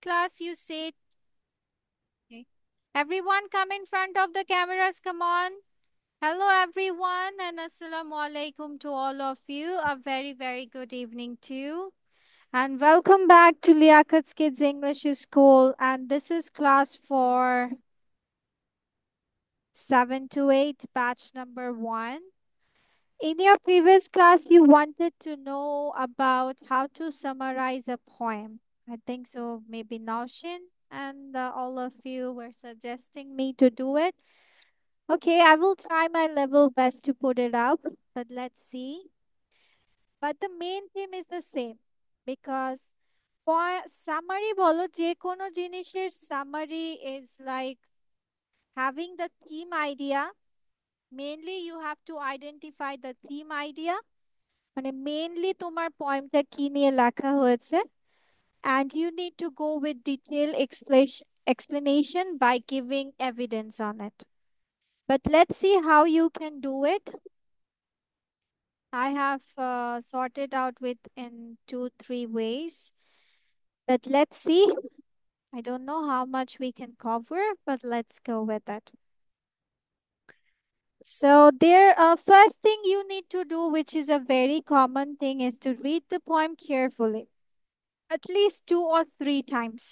class you sit. Okay. Everyone come in front of the cameras, come on. Hello everyone and assalamu alaikum to all of you. A very, very good evening to you. And welcome back to Liakat's Kids English School. And this is class for 7 to 8, batch number 1. In your previous class, you wanted to know about how to summarize a poem. I think so. Maybe Naushin and all of you were suggesting me to do it. Okay, I will try my level best to put it up, but let's see. But the main theme is the same because summary bolo je kono জিনিসের summary is like having the theme idea. Mainly you have to identify the theme idea. মানে mainly তোমার পয়েমটা কি নিয়ে লেখা হয়েছে and you need to go with detailed explanation by giving evidence on it. But let's see how you can do it. I have sorted out with in 2-3 ways. But let's see. I don't know how much we can cover, but let's go with it. So there, first thing you need to do, which is a very common thing, is to read the poem carefully, at least 2 or 3 times.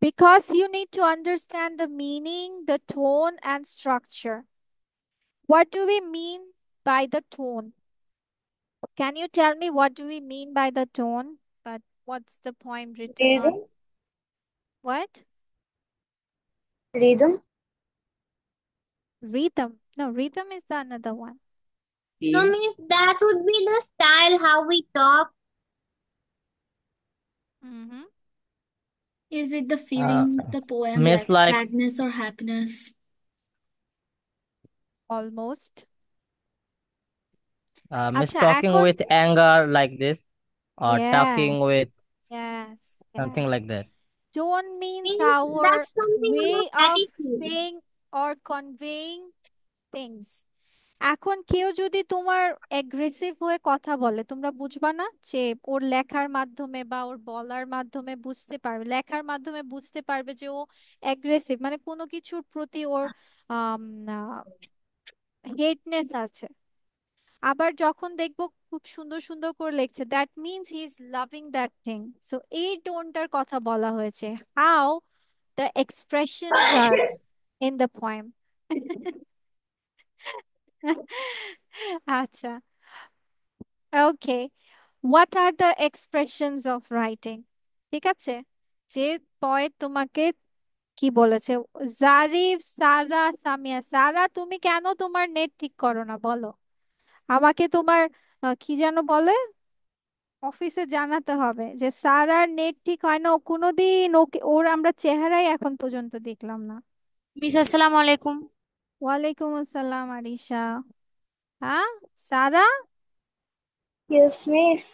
Because you need to understand the meaning, the tone, and structure. What do we mean by the tone? Can you tell me what do we mean by the tone? But what's the poem written on? Rhythm, What? rhythm, Rhythm. No, rhythm is the another one. No, means that would be the style how we talk. Mm-hmm. Is it the Uh, feeling the poem Miss like like sadness or happiness? Almost. Miss আচ্ছা talking এখন with anger like this, or talking yes, with yes, something yes. like that. Tone means Means our that's something way about of attitude. saying or conveying things. এখন কেউ যদি তোমার aggressive হয়ে কথা বলে তোমরা বুঝবা না যে ওর লেখার মাধ্যমে বা ওর বলার মাধ্যমে বুঝতে পারবে, লেখার মাধ্যমে বুঝতে পারবে যে ও অ্যাগ্রেসিভ, মানে কোনো কিছুর প্রতি ওর হেটনেস আছে। আবার যখন দেখবো খুব সুন্দর সুন্দর করে লিখছে, that means he is loving that thing. So এই টোনটার কথা বলা হয়েছে, how the expressions are in the poem. আচ্ছা, okay, what are the expressions of writing. ঠিক আছে, যে পয়েট তোমাকে কি বলেছে, জারিফ, সারা, সামিয়া। সারা তুমি কেন তোমার নেট ঠিক করো না বলো আমাকে, তোমার কি যেন বলে, অফিসে জানাতে হবে যে সারার নেট ঠিক হয় না, ও কোনোদিন ওকে, ওর আমরা চেহারাই এখন পর্যন্ত দেখলাম না। মিস আসসালামু আলাইকুম। ওয়ালাইকুম আসসালাম আরিশা। হ্যাঁ, সারা, Yes, miss.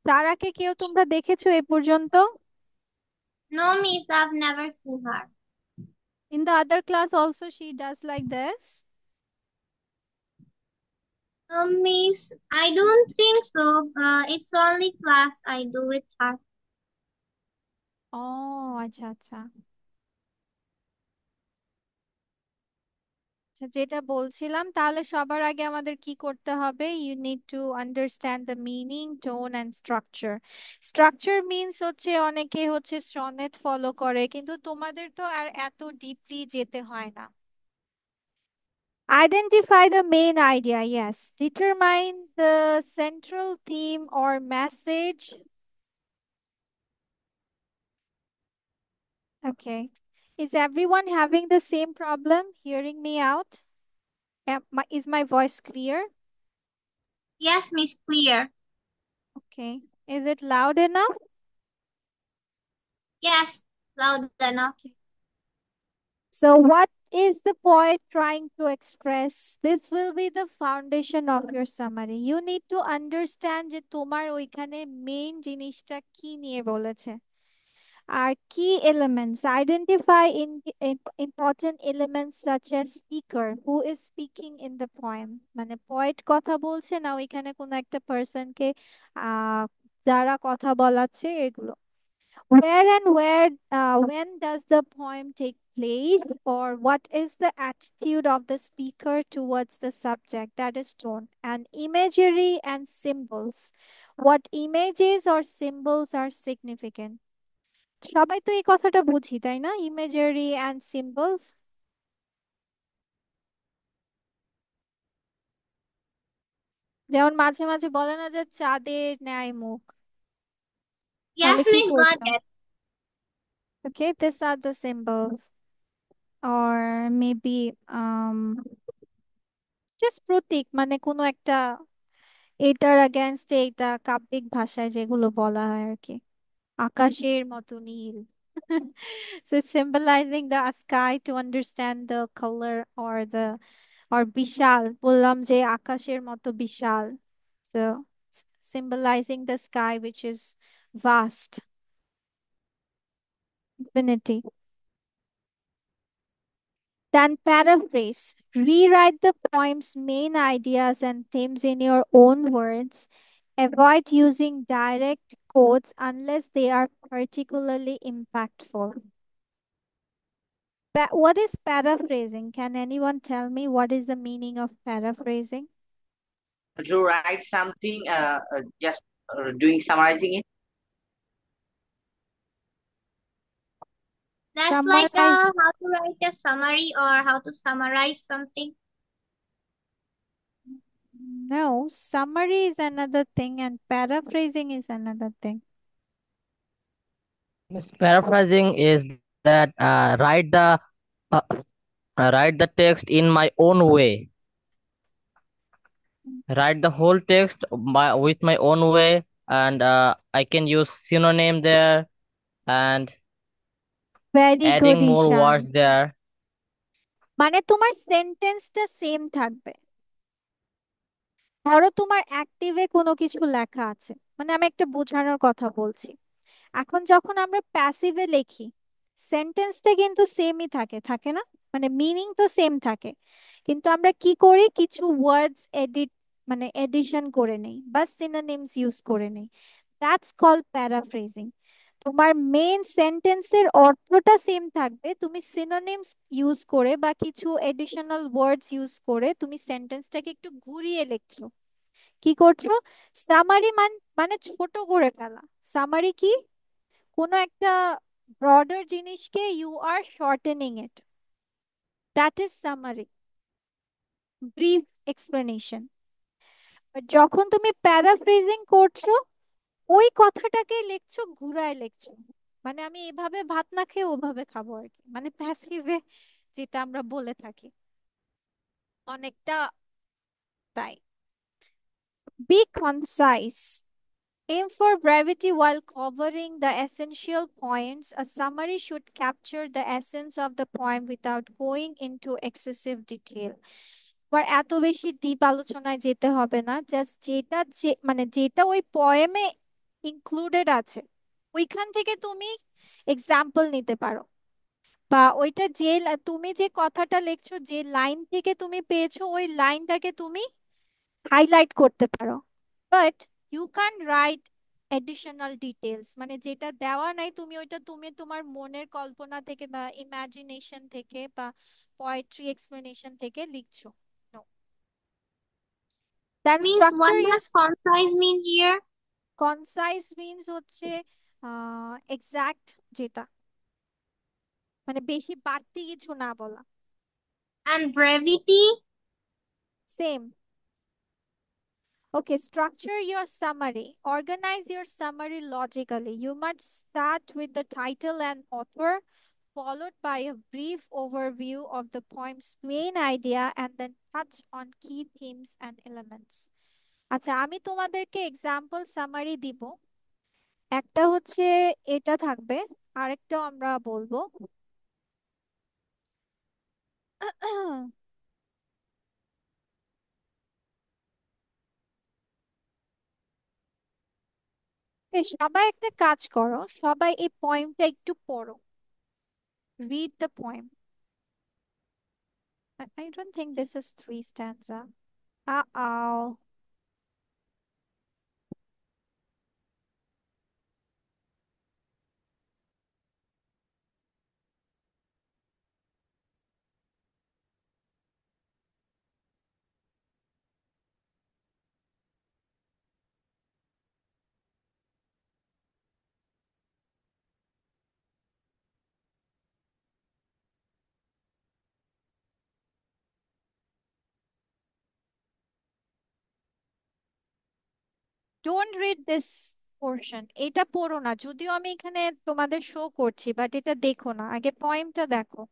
সারাকে কেউ তোমরা দেখেছো এ পর্যন্ত? No, miss, I've never seen her. In the other class also she does like this? Miss, I don't think so. It's only class I do with her. ও আচ্ছা আচ্ছা আচ্ছা, যেটা বলছিলাম, তাহলে সবার আগে আমাদের কি করতে হবে, you need to understand the meaning, tone and structure. Structure means হচ্ছে অনেকে হচ্ছে সনেট ফলো করে, কিন্তু তোমাদের তো আর এত ডিপলি যেতে হয় না। Identify the main idea, yes. Determine the central theme or message. Okay. Is everyone having the same problem hearing me out? Is my voice clear? Yes, miss, clear. Okay. Is it loud enough? Yes, loud enough. Okay. So, what is the poet trying to express? This will be the foundation of your summary. You need to understand যে তোমার ওইখানে main জিনিসটা কি নিয়ে বলেছে। Our key elements, identify important elements such as speaker, who is speaking in the poem. মানে poet কথা বলছে না ওইখানে কোনো একটা পার্সনকে দ্বারা কথা বলাচ্ছে, এগুলো। When does the poem take place, or what is the attitude of the speaker towards the subject? That is tone. And imagery and symbols. What images or symbols are significant? সবাই তো এই কথাটা বুঝি, তাই না? Imagery and symbols. যেমন মাঝে মাঝে বলে না যে চাঁদের ন্যায় মুখ, Yes, তাহলে কি Miss, got করছো? that. Okay, this are the symbols. or maybe just প্রতীক, মানে কোনো একটা এটার অ্যাগেনস্টে এটা কাব্যিক ভাষায় যেগুলো বলা হয় আর কি। আকাশের মতো নীল। So it's symbolizing the sky to understand the color or the or বিশাল, বললাম যে আকাশের মতো বিশাল। So symbolizing the sky which is vast, infinity. Then paraphrase. Rewrite the poem's main ideas and themes in your own words. Avoid using direct quotes unless they are particularly impactful. What is paraphrasing? Can anyone tell me what is the meaning of paraphrasing? To write something, just doing summarizing it. That's like Summarize. how to write a summary or how to summarize something. No, summary is another thing and paraphrasing is another thing. Miss, paraphrasing is that uh, write the text in my own way. Write the whole text with my own way, and I can use synonym there and Very good, adding more Ishan. words there. মানে তোমার সেন্টেন্সটা same থাকবে। ধরো তোমার অ্যাক্টিভে কোনো কিছু লেখা আছে, মানে আমি একটা বোঝানোর কথা বলছি। এখন যখন আমরা প্যাসিভে লিখি, সেন্টেন্সটা কিন্তু সেমই থাকে, থাকে না? মানে মিনিং তো সেম থাকে, কিন্তু আমরা কি করি, কিছু ওয়ার্ডস মানে এডিশন করে নেই বা সিনোনিমস ইউজ করে নেই। That's called paraphrasing. তোমার মেইন সেন্টেন্সের অর্থটা সেম থাকবে, তুমি সিনোনিমস ইউজ করে বা কিছু এডিশনাল ওয়ার্ডস ইউজ করে তুমি সেন্টেন্সটাকে একটু ঘুরিয়ে লিখছো। কি করছো? সামারি মানে ছোট করে ফেলা। সামারি কি? কোনো একটা ব্রডার জিনিসকে you are shortening it, that is summary, brief explanation. But যখন তুমি প্যারাফ্রেজিং করছো, ওই কথাটাকে লিখছো, ঘুরায় লিখছো। মানে আমি এভাবে ভাত না খেয়ে ওভাবে খাবো আর কি, মানে প্যাসিভে যেটা আমরা বলে থাকি অনেকটা তাই। Be concise. Aim for brevity while covering the essential points. A summary should capture the essence of the poem without going into excessive detail. আবার এত বেশি ডিপ আলোচনায় যেতে হবে না, জাস্ট মানে যেটা ওই পোয়েমে ইনক্লুডেড আছে ওইখান থেকে তুমি এক্সাম্পল নিতে পারো, বা ওইটা তুমি যে কথাটা লিখছো যে লাইন থেকে তুমি পেয়েছো ওই লাইনটাকে তুমি হাইলাইট করতে পারো। But you can write additional details, মানে যেটা দেওয়া নাই তুমি ওইটা তুমি তোমার মনের কল্পনা থেকে বা ইমাজিনেশন থেকে বা পোয়েট্রি এক্সপ্লেনেশন থেকে লিখছো। No. Then Means what structure your. does concise mean here? Concise means হচ্ছে এক্সাক্ট, যেটা মানে বেশি বাড়তি কিছু না বলা। And brevity? Same. Okay, structure your summary. Organize your summary logically. You must start with the title and author, followed by a brief overview of the poem's main idea, and then touch on key themes and elements. আচ্ছা, আমি তোমাদেরকে example summary দিব। একটা হচ্ছে এটা থাকবে, আরেকটাও আমরা বলবো। সবাই একটা কাজ করো, সবাই এই পয়েমটা একটু পড়ো। Read the poem. I don't think this is three stanza. Uh-oh. Don't read this portion, এটা পড়ো না, যদিও আমি এখানে তোমাদের শো করছি, বাট এটা দেখো না, আগে পয়েমটা দেখো।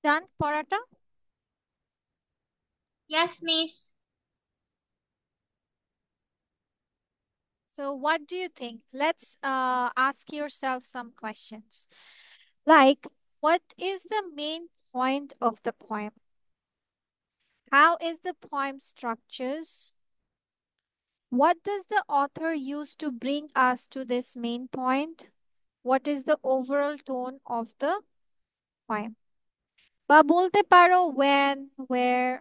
ডান পড়াটা? Yes, Miss. So what do you think? Let's ask yourself some questions. Like, what is the main point of the poem? How is the poem structures? What does the author use to bring us to this main point? What is the overall tone of the poem? বা বলতে পারো when, where,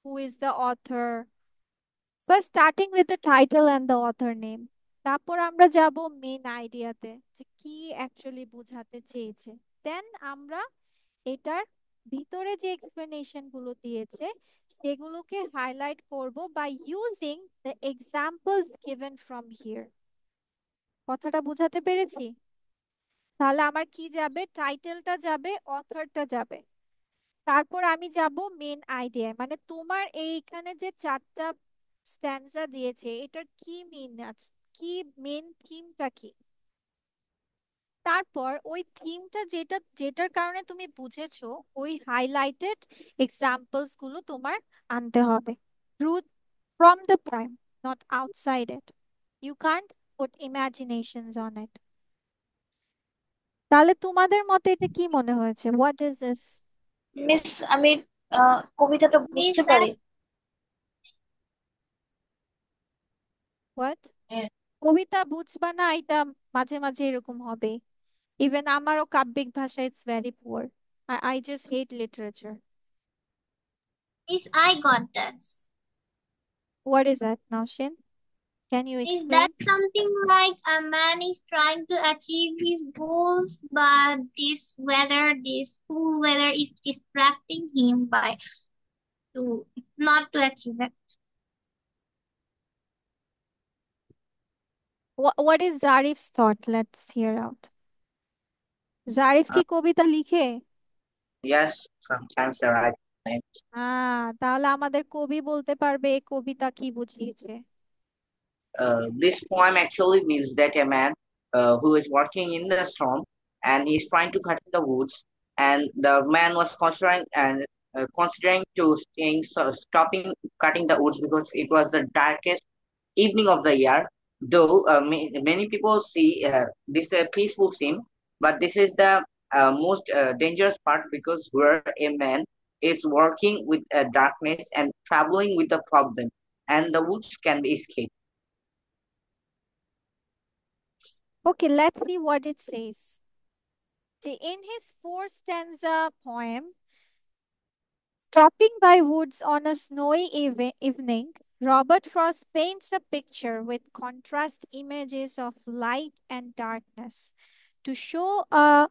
who is the author. But starting with the title and the author name. তারপর আমরা যাব main আইডিয়াতে, যে কি actually বোঝাতে চেয়েছে। দেন আমরা এটার ভিতরে যে এক্সপ্লেনেশন গুলো দিয়েছে সেগুলোকে হাইলাইট করব by using the examples given from here. কথাটা বোঝাতে পেরেছি? তাহলে আমার কি যাবে, টাইটেলটা যাবে, অথরটা যাবে, তারপর আমি যাব মেন আইডিয়া, মানে তোমার এইখানে যে চারটা স্ট্যান্সা দিয়েছে এটার কি মিন আছে, কি মেন থিমটা কি। তারপর ওই থিমটা যেটার কারণে তুমি বুঝেছো, ওই হাইলাইটেড এক্সাম্পলস গুলো তোমার আনতে হবে through from the poem, not outside it. You can't put imaginations on it. তাহলে তোমাদের মতে এটা কি মনে হয়েছে? What is this? মিস, আমি কবিতাটা Miss, বুঝতে পারি। হোয়াট? কবিতা বুঝবা না, এটা মাঝে মাঝে এরকম হবে। ইভেন আমারও কাব্যিক ভাষা it's very poor. I just hate literature. Miss, I got this. What is that, Naushin? Can you Is that explain? something like a man is trying to achieve his goals, but this cool weather is distracting him by to not to achieve it? What is Zarif's thought? Let's hear out. Zarif কি কবিতা লিখে? Yes, sometimes I write names. তাহলে আমাদের কবি বলতে পারবে এই কবিতা কি বুঝিয়েছে। This poem actually means that a man who is working in the storm and he's trying to cut the woods, and the man was considering to stopping cutting the woods because it was the darkest evening of the year. Though many people see this a peaceful scene, but this is the most dangerous part, because where a man is working with darkness and traveling with the problem, and the woods can be escaped. Okay, let's see what it says. In his four stanza poem, Stopping by woods on a snowy evening, Robert Frost paints a picture with contrast images of light and darkness to show a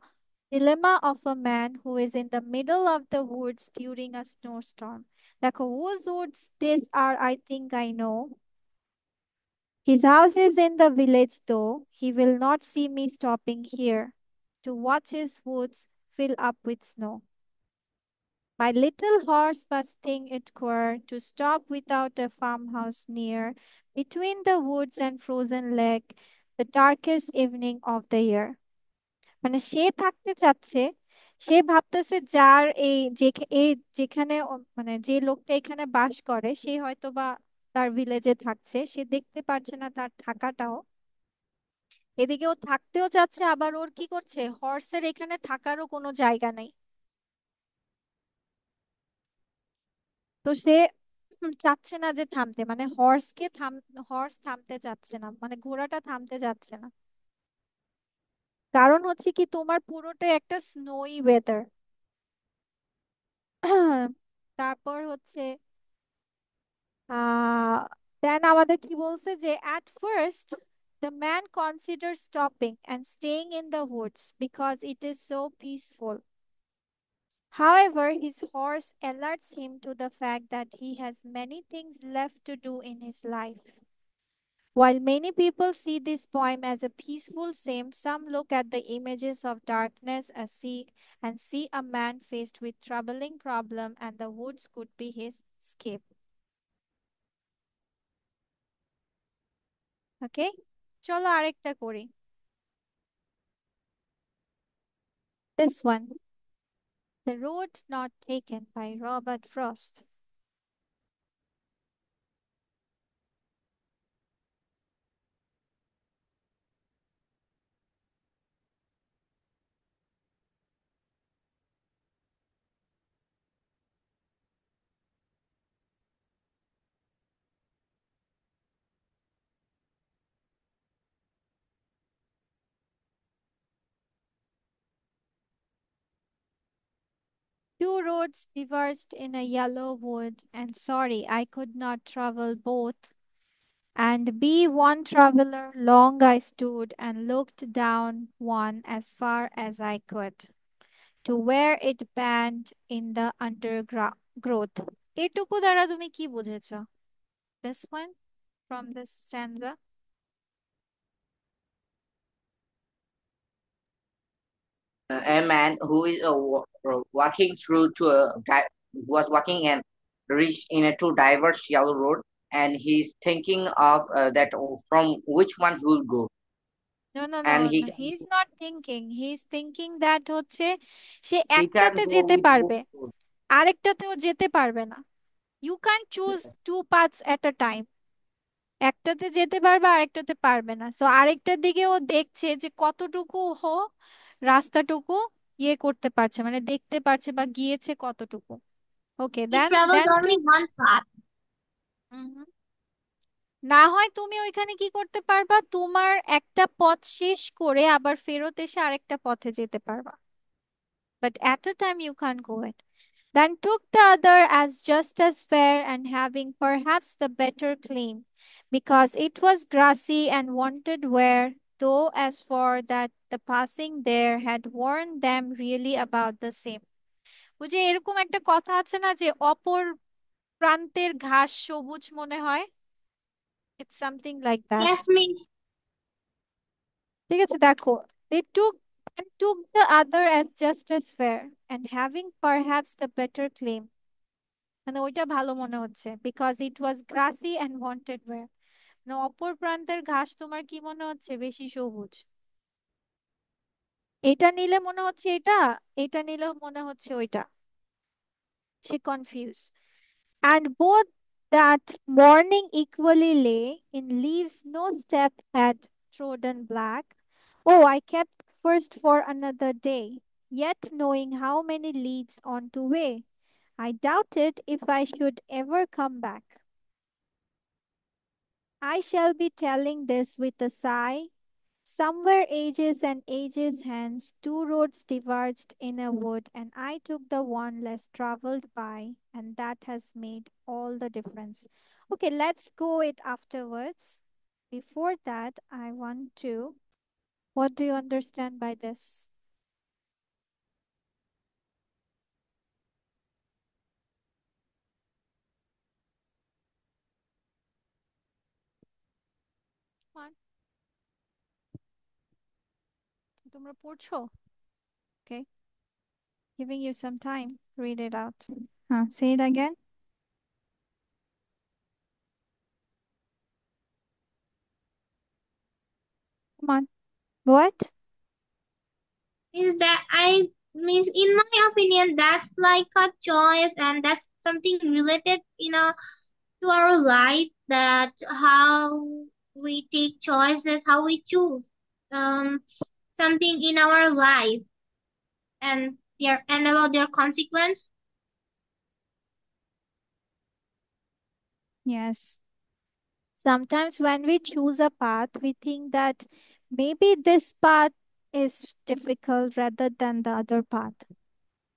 dilemma of a man who is in the middle of the woods during a snowstorm. দেখো, whose woods these are, I think I know. His house is in the village, though he will not see me stopping here to watch his woods fill up with snow. My little horse must think it queer to stop without a farmhouse near, between the woods and frozen lake. the darkest evening of the year. মানে সে থাকতে চাচ্ছে, সে ভাবতেছে যার এই যেখানে মানে যে লোকটা এখানে বাস করে সে হয়তো বা তার ভিলেজে থাকছে, সে দেখতে পারছে না তার থাকাটাও। এদিকে ও থাকতেও চাচ্ছে, আবার ওর কি করছে, হর্সের এখানে থাকারও কোনো জায়গা নেই। তো সে চাচ্ছে না যে থামতে, মানে হর্স থামতে চাচ্ছে না, মানে ঘোড়াটা থামতে চাচ্ছে না। কারণ হচ্ছে কি, তোমার পুরোটাই একটা স্নোই ওয়েদার। তারপর হচ্ছে আহ দেন আমাদের কি বলছে যে at first the man considers stopping and staying in the woods because it is so peaceful. However, his horse alerts him to the fact that he has many things left to do in his life. While many people see this poem as a peaceful scene, some look at the images of darkness and see a man faced with troubling problem, and the woods could be his escape. Okay? চলো আরেকটা করি। This one. The Road Not Taken by Robert Frost. Two roads diverged in a yellow wood, and sorry I could not travel both. And be one traveler, long I stood and looked down one as far as I could, to where it banned in the undergrowth. এটুকু দ্বারা তুমি কি বুঝেছো? This one from this stanza. A man who is walking through to was walking and reached in a two diverse yellow road, and he's thinking of that from which one he will go, No, no, and no, no. He's not thinking. He's thinking that হচ্ছে সে he একটাতে can't go যেতে with both পারবে, roads. আরেকটাতেও যেতে পারবে না। You can't choose Yes. two paths at a time. একটাতে যেতে পারবে, আরেকটাতে পারবে না। সো আরেকটার দিকে ও দেখছে যে কতটুকু রাস্তাটুকু করতে পারছে, মানে দেখতে পারছে বা গিয়েছে কতটুকু। Okay, He then travels then to only one path. না হয় তুমি ওইখানে কি করতে পারবা, তোমার একটা পথ শেষ করে আবার ফেরত এসে আরেকটা পথে যেতে পারবা। But at a time you can't go it. Then took the other as just as fair and having perhaps the better claim, because it was grassy and wanted wear, though as for that the passing there had warned them really about the same. বুঝে এরকম একটা কথা আছে না যে অপর প্রান্তের ঘাস সবুজ মনে হয়? It's something like that. Yes, miss. ঠিক আছে, দেখো, they took the other as just as fair and having perhaps the better claim, মানে ওইটা ভালো মনে হচ্ছে, because it was grassy and wanted wear, মানে অপর প্রান্তের ঘাস তোমার কি মনে হচ্ছে বেশি সবুজ, এটা নিলে মনে হচ্ছে এটা, এটা নিলে মনে হচ্ছে ওইটা, সে confuse. And both that morning equally lay in leaves no step had trodden black. Oh, I kept first for another day, yet knowing how many leads on to way, I doubted if I should ever come back. I shall be telling this with a sigh. Somewhere ages and ages hence, two roads diverged in a wood, and I took the one less traveled by, and that has made all the difference. Okay, let's go it afterwards. Before that, I want to. What do you understand by this? One. তোমরা পড়ছো? Okay, giving you some time. Read it out. Say it again. Come on. What? Is that I means in my opinion that's like a choice, and that's something related to our life, that how we take choices, how we choose um something in our life, and about their consequence. Yes. Sometimes when we choose a path, we think that maybe this path is difficult rather than the other path.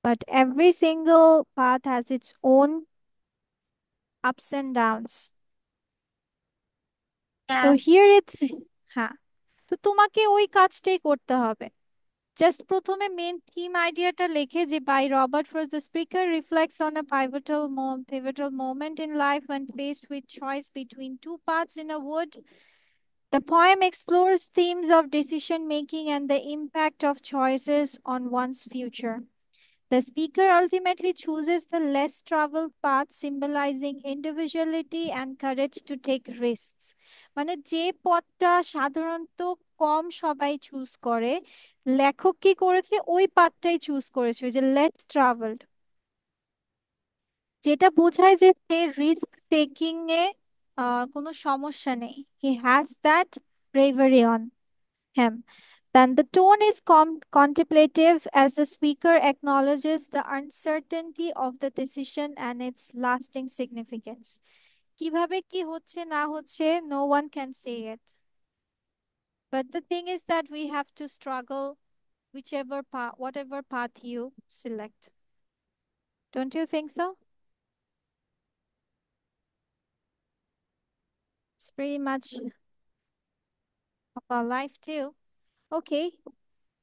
But every single path has its own ups and downs. So Yes. here it's হ্যাঁ তো তোমাকে ওই কাজটাই করতে হবে just প্রথমে main theme আইডিয়াটা লেখে যে by Robert Frost, the speaker reflects on a pivotal moment in life when faced with choice between two paths in a wood. The poem explores themes of decision making and the impact of choices on one's future. The speaker ultimately chooses the less traveled path, symbolizing individuality and courage to take risks. মানে যে পথটা সাধারণত কম সবাই choose করে, লেখক কি করেছে ওই পাথটাই চুজ করেছে, ওই যে লেস ট্রাভেলড, যেটা বোঝায় যে সে রিস্ক টেকিং এ কোনো সমস্যা নেই, he has that bravery on him. Then the tone is contemplative as the speaker acknowledges the uncertainty of the decision and its lasting significance. কিভাবে কি হচ্ছে না হচ্ছে, no one can say it. But the thing is that we have to struggle whichever path, whatever path you select. Don't you think so? It's pretty much of our life too. Okay,